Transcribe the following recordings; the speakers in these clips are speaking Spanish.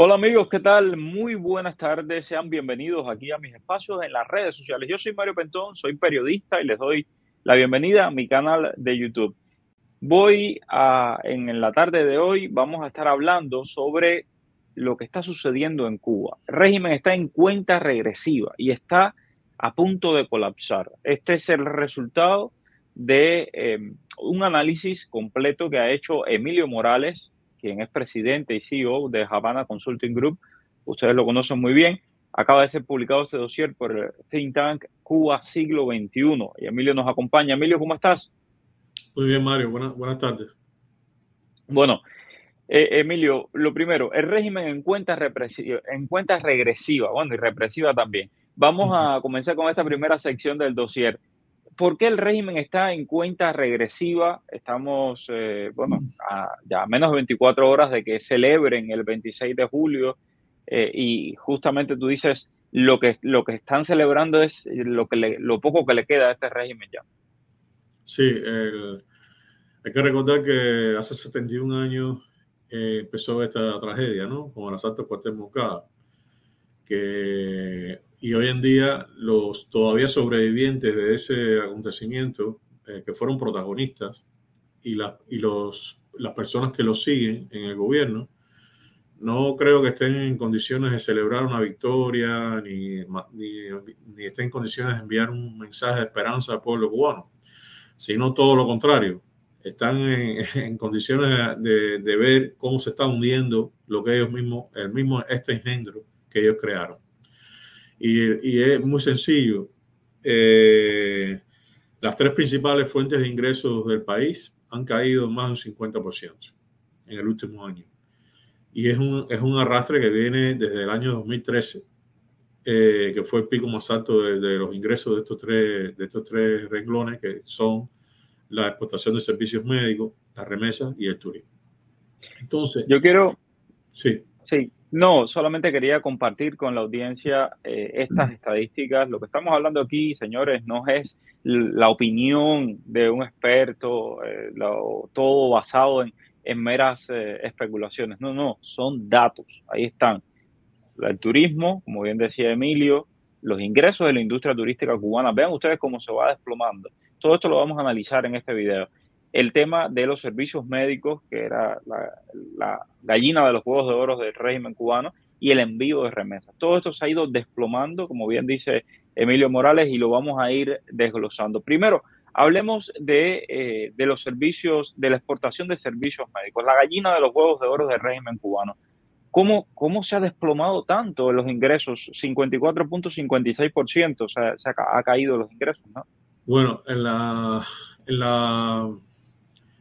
Hola amigos, ¿qué tal? Muy buenas tardes, sean bienvenidos aquí a mis espacios en las redes sociales. Yo soy Mario Pentón, soy periodista y les doy la bienvenida a mi canal de YouTube. En la tarde de hoy vamos a estar hablando sobre lo que está sucediendo en Cuba. El régimen está en cuenta regresiva y está a punto de colapsar. Este es el resultado de un análisis completo que ha hecho Emilio Morales, quien es presidente y CEO de Havana Consulting Group. Ustedes lo conocen muy bien. Acaba de ser publicado este dossier por el think tank Cuba Siglo XXI. Y Emilio nos acompaña. Emilio, ¿cómo estás? Muy bien, Mario. Buenas tardes. Bueno, Emilio, lo primero, el régimen en cuenta regresiva, bueno, y represiva también. Vamos Ujú. a comenzar con esta primera sección del dossier. ¿Por qué el régimen está en cuenta regresiva? Estamos, ya a menos de 24 horas de que celebren el 26 de julio y justamente tú dices, lo que están celebrando es lo poco que le queda a este régimen ya. Sí, hay que recordar que hace 71 años empezó esta tragedia, ¿no? Con el asalto al cuartel Moncada. Y hoy en día los todavía sobrevivientes de ese acontecimiento, que fueron protagonistas, las personas que lo siguen en el gobierno, no creo que estén en condiciones de celebrar una victoria ni estén en condiciones de enviar un mensaje de esperanza al pueblo cubano, sino todo lo contrario. Están en condiciones de ver cómo se está hundiendo lo que ellos mismos, este engendro que ellos crearon. Y es muy sencillo. Eh, las tres principales fuentes de ingresos del país han caído más de un 50% en el último año. Y es un arrastre que viene desde el año 2013, que fue el pico más alto de los ingresos de estos tres renglones, que son la exportación de servicios médicos, las remesas y el turismo. Entonces, Yo quiero, sí, Sí, no, solamente quería compartir con la audiencia estas estadísticas. Lo que estamos hablando aquí, señores, no es la opinión de un experto, todo basado en meras especulaciones. No, no, son datos. Ahí están. El turismo, como bien decía Emilio, los ingresos de la industria turística cubana. Vean ustedes cómo se va desplomando. Todo esto lo vamos a analizar en este video. El tema de los servicios médicos, que era la gallina de los huevos de oro del régimen cubano, y el envío de remesas. Todo esto se ha ido desplomando, como bien dice Emilio Morales, y lo vamos a ir desglosando. Primero, hablemos de los servicios, de la exportación de servicios médicos, la gallina de los huevos de oro del régimen cubano. ¿Cómo se ha desplomado tanto los ingresos? 54.56%, o sea, ha caído los ingresos, ¿no? bueno, en, la,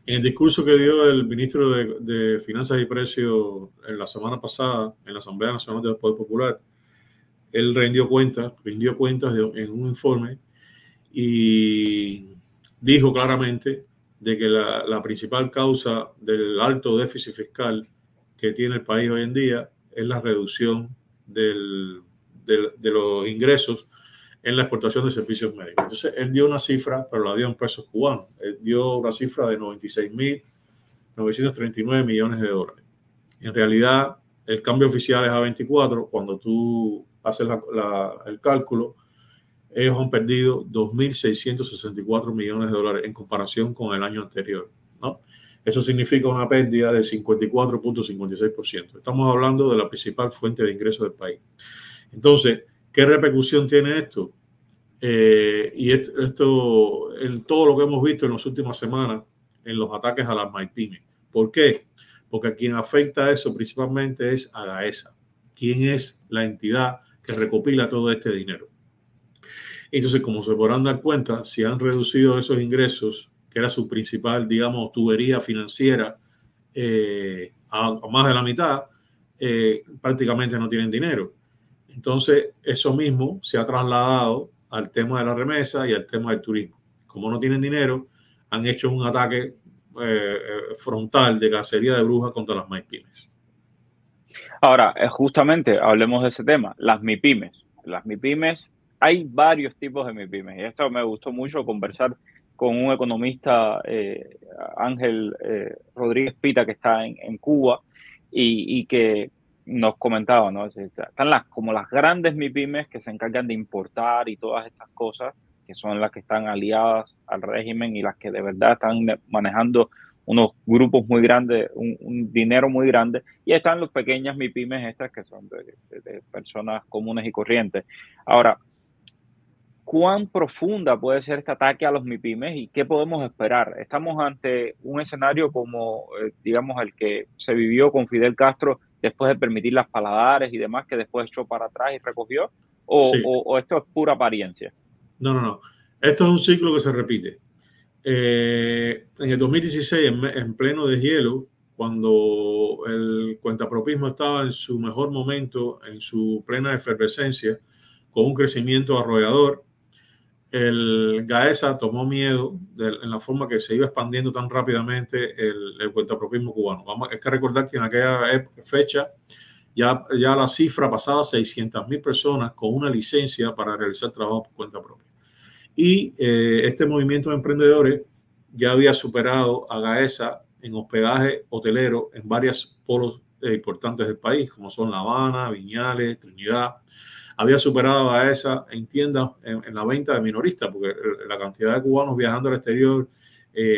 en el discurso que dio el ministro de Finanzas y Precios en la semana pasada en la Asamblea Nacional del Poder Popular, él rindió cuentas en un informe y dijo claramente de que la principal causa del alto déficit fiscal que tiene el país hoy en día es la reducción de los ingresos en la exportación de servicios médicos. Entonces, él dio una cifra, pero la dio en pesos cubanos. Él dio una cifra de 96.939 millones de dólares. En realidad, el cambio oficial es a 24. Cuando tú haces el cálculo, ellos han perdido 2.664 millones de dólares en comparación con el año anterior, ¿no? Eso significa una pérdida del 54.56%. Estamos hablando de la principal fuente de ingresos del país. Entonces, ¿qué repercusión tiene esto? En todo lo que hemos visto en las últimas semanas en los ataques a las MyPymes. ¿Por qué? Porque a quien afecta eso principalmente es a GAESA, quien es la entidad que recopila todo este dinero. Entonces, como se podrán dar cuenta, si han reducido esos ingresos, que era su principal, digamos, tubería financiera, a más de la mitad, prácticamente no tienen dinero. Entonces, eso mismo se ha trasladado al tema de la remesa y al tema del turismo. Como no tienen dinero, han hecho un ataque frontal de cacería de brujas contra las MyPymes. Ahora, justamente hablemos de ese tema, las MIPIMES. Las MIPIMES, hay varios tipos de MIPIMES, y esto me gustó mucho conversar con un economista, Ángel Rodríguez Pita, que está en Cuba, y que nos comentaba, ¿no? Están como las grandes MIPYMES que se encargan de importar y todas estas cosas, que son las que están aliadas al régimen y las que de verdad están manejando unos grupos muy grandes, un dinero muy grande, y están las pequeñas MIPYMES estas que son de personas comunes y corrientes. Ahora, ¿cuán profunda puede ser este ataque a los MIPYMES y qué podemos esperar? Estamos ante un escenario como, digamos, el que se vivió con Fidel Castro después de permitir las paladares y demás, que después echó para atrás y recogió, Sí, o esto es pura apariencia. no, no, no. Esto es un ciclo que se repite. En el 2016, en pleno deshielo, cuando el cuentapropismo estaba en su mejor momento, en su plena efervescencia, con un crecimiento arrollador, el Gaesa tomó miedo en la forma que se iba expandiendo tan rápidamente el cuentapropismo cubano. Hay que recordar que en aquella fecha ya la cifra pasaba 600.000 personas con una licencia para realizar trabajo por cuenta propia. Y este movimiento de emprendedores ya había superado a Gaesa en hospedaje hotelero en varios polos importantes del país, como son La Habana, Viñales, Trinidad. Había superado a esa en tiendas en la venta de minoristas, porque la cantidad de cubanos viajando al exterior,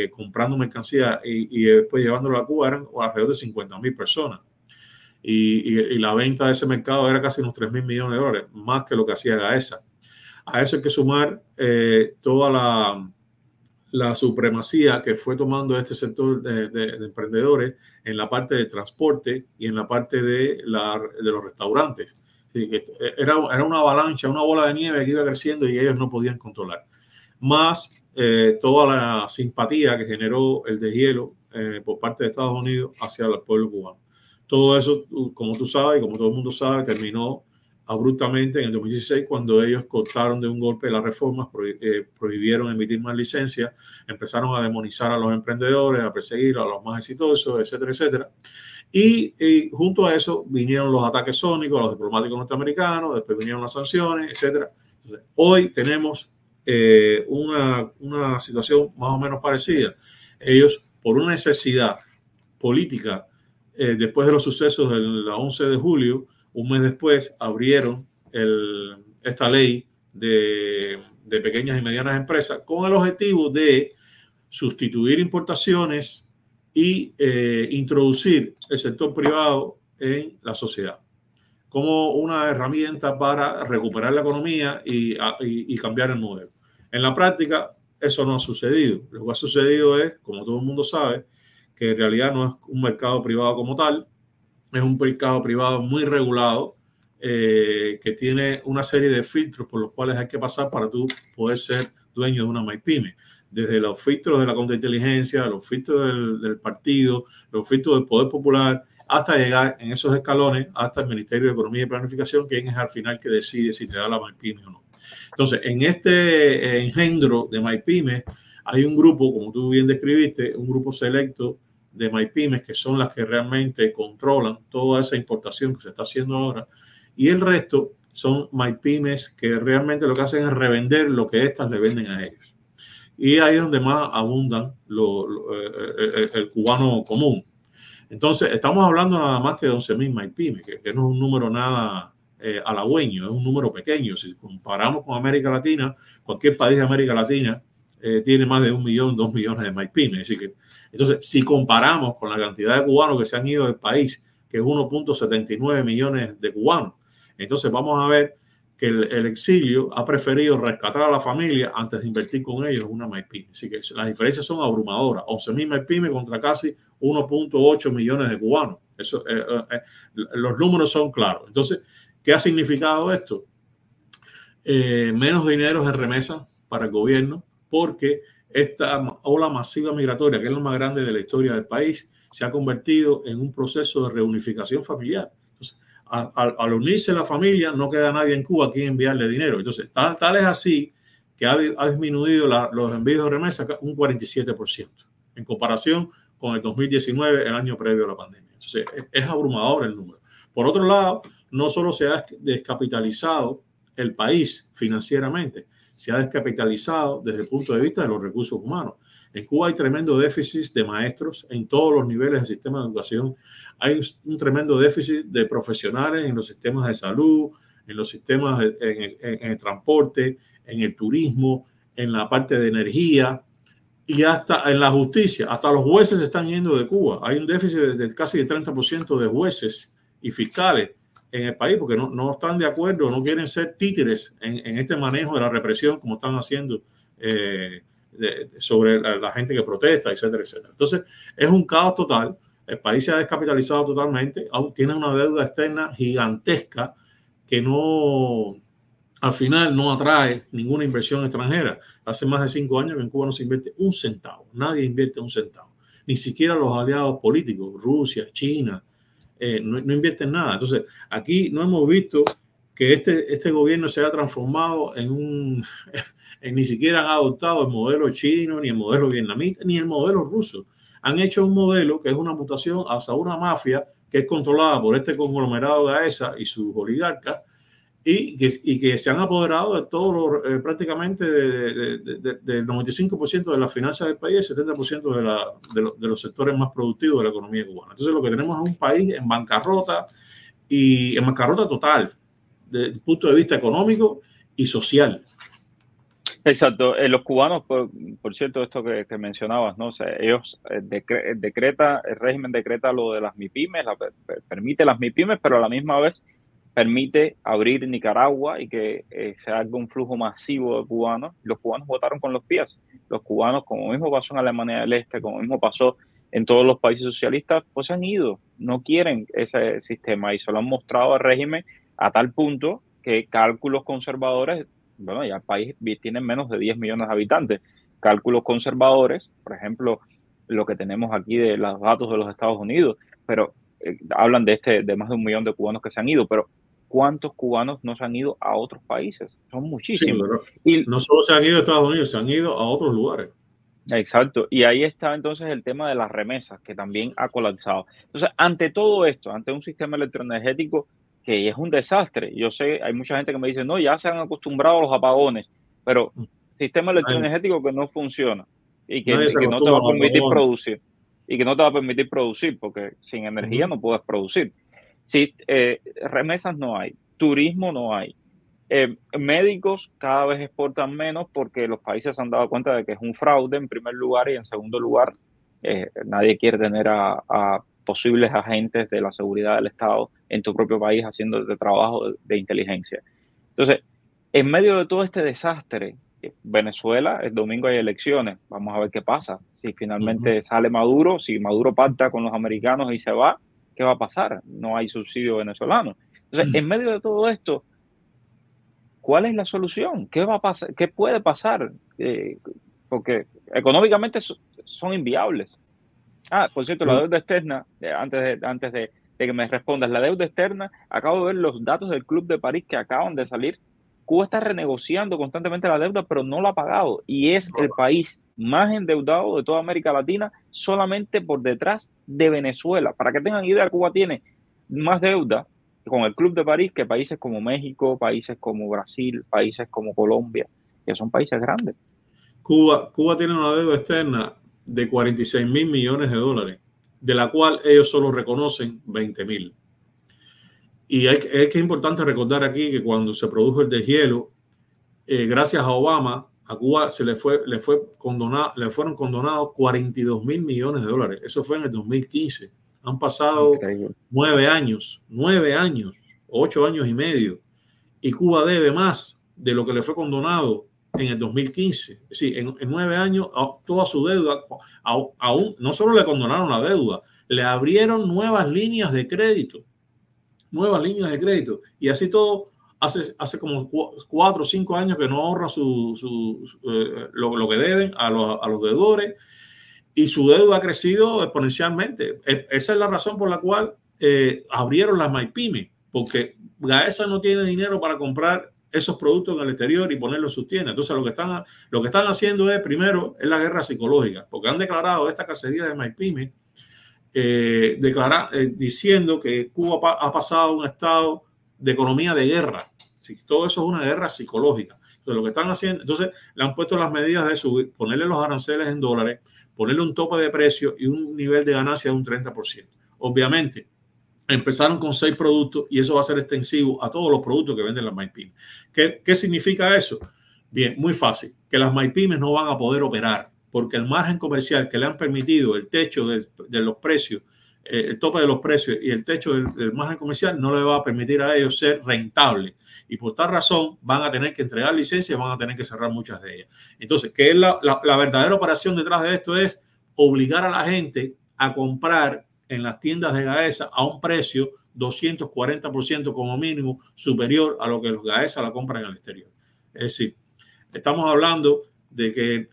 comprando mercancía y después llevándolo a Cuba eran alrededor de 50.000 personas. Y la venta de ese mercado era casi unos 3.000 millones de dólares, más que lo que hacía Gaesa. A eso hay que sumar toda la supremacía que fue tomando este sector de emprendedores en la parte de transporte y en la parte de los restaurantes. Sí, era una avalancha, una bola de nieve que iba creciendo y ellos no podían controlar. Más toda la simpatía que generó el deshielo por parte de Estados Unidos hacia el pueblo cubano. Todo eso, como tú sabes y como todo el mundo sabe, terminó abruptamente en el 2016 cuando ellos cortaron de un golpe las reformas, prohibieron emitir más licencias, empezaron a demonizar a los emprendedores, a perseguir a los más exitosos, etcétera, etcétera. Y junto a eso vinieron los ataques sónicos a los diplomáticos norteamericanos, después vinieron las sanciones, etcétera. Entonces, hoy tenemos una situación más o menos parecida. Ellos, por una necesidad política, después de los sucesos del 11 de julio, un mes después abrieron esta ley de pequeñas y medianas empresas con el objetivo de sustituir importaciones y introducir el sector privado en la sociedad como una herramienta para recuperar la economía y cambiar el modelo. En la práctica, eso no ha sucedido. Lo que ha sucedido es, como todo el mundo sabe, que en realidad no es un mercado privado como tal, es un mercado privado muy regulado que tiene una serie de filtros por los cuales hay que pasar para tú poder ser dueño de una MyPyme. Desde los filtros de la contrainteligencia, los filtros del partido, los filtros del poder popular, hasta llegar en esos escalones hasta el Ministerio de Economía y Planificación, quien es al final que decide si te da la MyPyme o no. Entonces, en este engendro de MyPyme hay un grupo, como tú bien describiste, un grupo selecto de MyPymes que son las que realmente controlan toda esa importación que se está haciendo ahora, y el resto son MyPymes que realmente lo que hacen es revender lo que éstas le venden a ellos. Y ahí es donde más abundan el cubano común. Entonces, estamos hablando nada más que de 11.000 MyPymes, que no es un número nada halagüeño, es un número pequeño. Si comparamos con América Latina, cualquier país de América Latina tiene más de 1 millón, 2 millones de MyPymes. Así que, entonces, si comparamos con la cantidad de cubanos que se han ido del país, que es 1.79 millones de cubanos, entonces vamos a ver que el exilio ha preferido rescatar a la familia antes de invertir con ellos en una MyPyme. Así que las diferencias son abrumadoras. 11.000 MyPyme contra casi 1.8 millones de cubanos. Eso, los números son claros. Entonces, ¿qué ha significado esto? Menos dinero de remesa para el gobierno, porque esta ola masiva migratoria, que es la más grande de la historia del país, se ha convertido en un proceso de reunificación familiar. Entonces, al unirse la familia, no queda nadie en Cuba a quien enviarle dinero. Entonces, tal es así que ha disminuido los envíos de remesa un 47% en comparación con el 2019, el año previo a la pandemia. Entonces, es abrumador el número. Por otro lado, no solo se ha descapitalizado el país financieramente, se ha descapitalizado desde el punto de vista de los recursos humanos. En Cuba hay tremendo déficit de maestros en todos los niveles del sistema de educación. Hay un tremendo déficit de profesionales en los sistemas de salud, en los sistemas, en el transporte, en el turismo, en la parte de energía y hasta en la justicia. Hasta los jueces se están yendo de Cuba. Hay un déficit de casi el 30% de jueces y fiscales en el país porque no están de acuerdo, no quieren ser títeres en este manejo de la represión como están haciendo sobre la gente que protesta, etcétera, etcétera. Entonces, es un caos total. El país se ha descapitalizado totalmente, tiene una deuda externa gigantesca que al final no atrae ninguna inversión extranjera. Hace más de 5 años que en Cuba no se invierte un centavo. Nadie invierte un centavo. Ni siquiera los aliados políticos, Rusia, China, no invierten nada. Entonces, aquí no hemos visto que este gobierno se haya transformado ni siquiera han adoptado el modelo chino, ni el modelo vietnamita, ni el modelo ruso. Han hecho un modelo que es una mutación hacia una mafia que es controlada por este conglomerado de AESA y sus oligarcas y que se han apoderado de todo prácticamente del 95% de las finanzas del país, el 70% de los sectores más productivos de la economía cubana. Entonces lo que tenemos es un país en bancarrota y en bancarrota total desde el punto de vista económico y social. Exacto. Los cubanos, por cierto, esto que mencionabas, ¿no? O sea, ellos el régimen decreta lo de las MIPYMES, permite las MIPYMES, pero a la misma vez permite abrir Nicaragua y que se haga un flujo masivo de cubanos. Los cubanos votaron con los pies. Los cubanos, como mismo pasó en Alemania del Este, como mismo pasó en todos los países socialistas, pues se han ido. No quieren ese sistema y se lo han mostrado al régimen a tal punto que cálculos conservadores, bueno, ya el país tiene menos de 10 millones de habitantes. Cálculos conservadores, por ejemplo, lo que tenemos aquí de los datos de los Estados Unidos, pero hablan de más de 1 millón de cubanos que se han ido, pero ¿cuántos cubanos no se han ido a otros países? Son muchísimos. Sí, no solo se han ido a Estados Unidos, se han ido a otros lugares. Exacto. Y ahí está entonces el tema de las remesas, que también ha colapsado. Entonces, ante todo esto, ante un sistema electroenergético que es un desastre, yo sé, hay mucha gente que me dice, no, ya se han acostumbrado a los apagones, pero sistema electroenergético que no funciona y que no te va a permitir producir. Y que no te va a permitir producir, porque sin energía no puedes producir. Si, remesas no hay, turismo no hay, médicos cada vez exportan menos porque los países se han dado cuenta de que es un fraude en primer lugar y en segundo lugar nadie quiere tener a posibles agentes de la seguridad del Estado en tu propio país haciendo este trabajo de inteligencia. Entonces, en medio de todo este desastre, Venezuela, el domingo hay elecciones, vamos a ver qué pasa. Si finalmente sale Maduro, si Maduro pacta con los americanos y se va, ¿qué va a pasar? No hay subsidio venezolano. Entonces, en medio de todo esto, ¿cuál es la solución? ¿Qué va a pasar? ¿Qué puede pasar? Porque económicamente son inviables. Por cierto, la deuda externa, antes de que me respondas, la deuda externa, acabo de ver los datos del Club de París que acaban de salir. Cuba está renegociando constantemente la deuda, pero no la ha pagado. Y es el país más endeudado de toda América Latina, solamente por detrás de Venezuela. Para que tengan idea, Cuba tiene más deuda con el Club de París que países como México, países como Brasil, países como Colombia, que son países grandes. Cuba tiene una deuda externa de 46.000 millones de dólares, de la cual ellos solo reconocen 20.000. Y es que es importante recordar aquí que cuando se produjo el deshielo, gracias a Obama, a Cuba le fueron condonados 42.000 millones de dólares. Eso fue en el 2015. Han pasado 9 años, 8 años y medio. Y Cuba debe más de lo que le fue condonado en el 2015. Es decir, en 9 años, toda su deuda, aún no solo le condonaron la deuda, le abrieron nuevas líneas de crédito. Y así todo, hace como 4 o 5 años que no ahorra lo que deben a los deudores, y su deuda ha crecido exponencialmente. Esa es la razón por la cual abrieron las MIPYMES, porque Gaesa no tiene dinero para comprar esos productos en el exterior y ponerlos en sus tiendas. Entonces lo que están haciendo es, primero, es la guerra psicológica, porque han declarado esta cacería de MIPYMES, diciendo que Cuba ha pasado a un estado de economía de guerra. Sí, todo eso es una guerra psicológica. Entonces, lo que están haciendo, entonces le han puesto las medidas de subir, ponerle los aranceles en dólares, ponerle un tope de precio y un nivel de ganancia de un 30%. Obviamente, empezaron con 6 productos y eso va a ser extensivo a todos los productos que venden las MyPymes. ¿Qué significa eso? Bien, muy fácil, que las MyPymes no van a poder operar porque el margen comercial que le han permitido, el techo de los precios, el tope de los precios y el techo del margen comercial no le va a permitir a ellos ser rentables. Y por tal razón van a tener que entregar licencias y van a tener que cerrar muchas de ellas. Entonces, ¿qué es la verdadera operación detrás de esto? Es obligar a la gente a comprar en las tiendas de Gaesa a un precio 240% como mínimo superior a lo que los Gaesa la compran en el exterior. Es decir, estamos hablando de que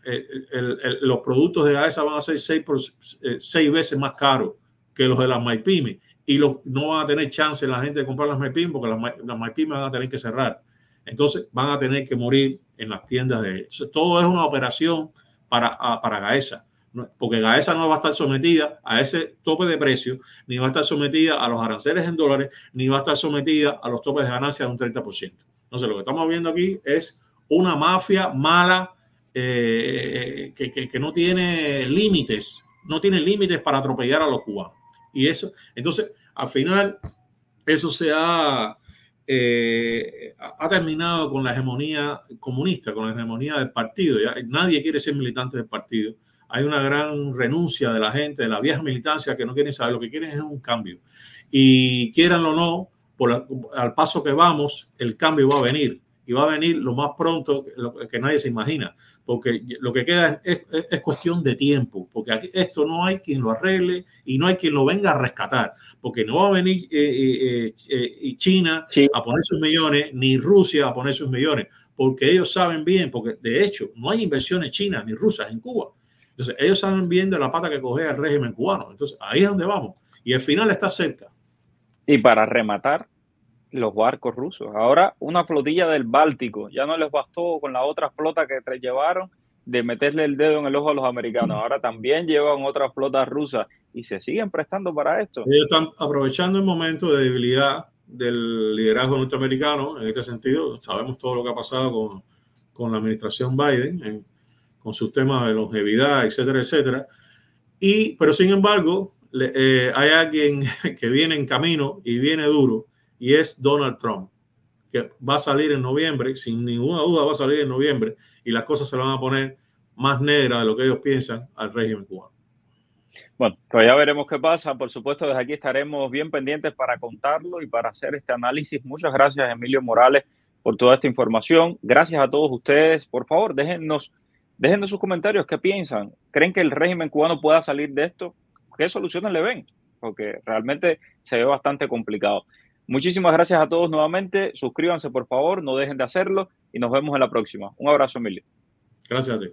los productos de Gaesa van a ser 6 veces más caros que los de las MyPymes y no van a tener chance la gente de comprar las MyPymes porque las MyPymes van a tener que cerrar. Entonces van a tener que morir en las tiendas de ellos. Todo es una operación para Gaesa, porque Gaesa no va a estar sometida a ese tope de precio, ni va a estar sometida a los aranceles en dólares, ni va a estar sometida a los topes de ganancia de un 30%. Entonces lo que estamos viendo aquí es una mafia mala que no tiene límites, para atropellar a los cubanos. Y eso, entonces, al final, eso se ha terminado con la hegemonía comunista, con la hegemonía del partido. ¿Ya? Nadie quiere ser militante del partido. Hay una gran renuncia de la gente, de la vieja militancia, que no quieren saber, lo que quieren es un cambio. Y quieranlo o no, al paso que vamos, el cambio va a venir. Y va a venir lo más pronto que nadie se imagina. Porque lo que queda es cuestión de tiempo. Porque aquí, esto no hay quien lo arregle y no hay quien lo venga a rescatar. Porque no va a venir China a poner sus millones, ni Rusia a poner sus millones. Porque ellos saben bien, porque de hecho no hay inversiones chinas ni rusas en Cuba. Entonces ellos saben bien de la pata que coge el régimen cubano. Entonces ahí es donde vamos. Y el final está cerca. Y para rematar, los barcos rusos. Ahora una flotilla del Báltico. Ya no les bastó con la otra flota que llevaron de meterle el dedo en el ojo a los americanos. Ahora también llevan otras flotas rusas y se siguen prestando para esto. Ellos están aprovechando el momento de debilidad del liderazgo norteamericano. En este sentido, sabemos todo lo que ha pasado con la administración Biden, con sus temas de longevidad, etcétera, etcétera. Pero sin embargo, hay alguien que viene en camino y viene duro, y es Donald Trump, que va a salir en noviembre, sin ninguna duda va a salir en noviembre, y las cosas se van a poner más negras de lo que ellos piensan al régimen cubano. Bueno, pues ya veremos qué pasa. Por supuesto, desde aquí estaremos bien pendientes para contarlo y para hacer este análisis. Muchas gracias, Emilio Morales, por toda esta información. Gracias a todos ustedes. Por favor, déjennos sus comentarios. ¿Qué piensan? ¿Creen que el régimen cubano pueda salir de esto? ¿Qué soluciones le ven? Porque realmente se ve bastante complicado. Muchísimas gracias a todos nuevamente. Suscríbanse, por favor, no dejen de hacerlo y nos vemos en la próxima. Un abrazo, Emilio. Gracias a ti.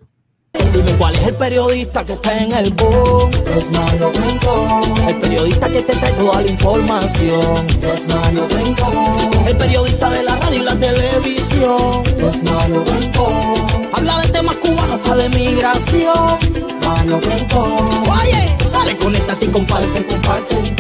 Dime cuál es el periodista que está en el boom. Es Mario Rincón. El periodista que te trae toda la información. Es Mario Rincón. El periodista de la radio y la televisión. Es Mario Rincón. Habla de temas cubanos hasta de migración. Mario Rincón. Oye, dale, conéctate y comparte.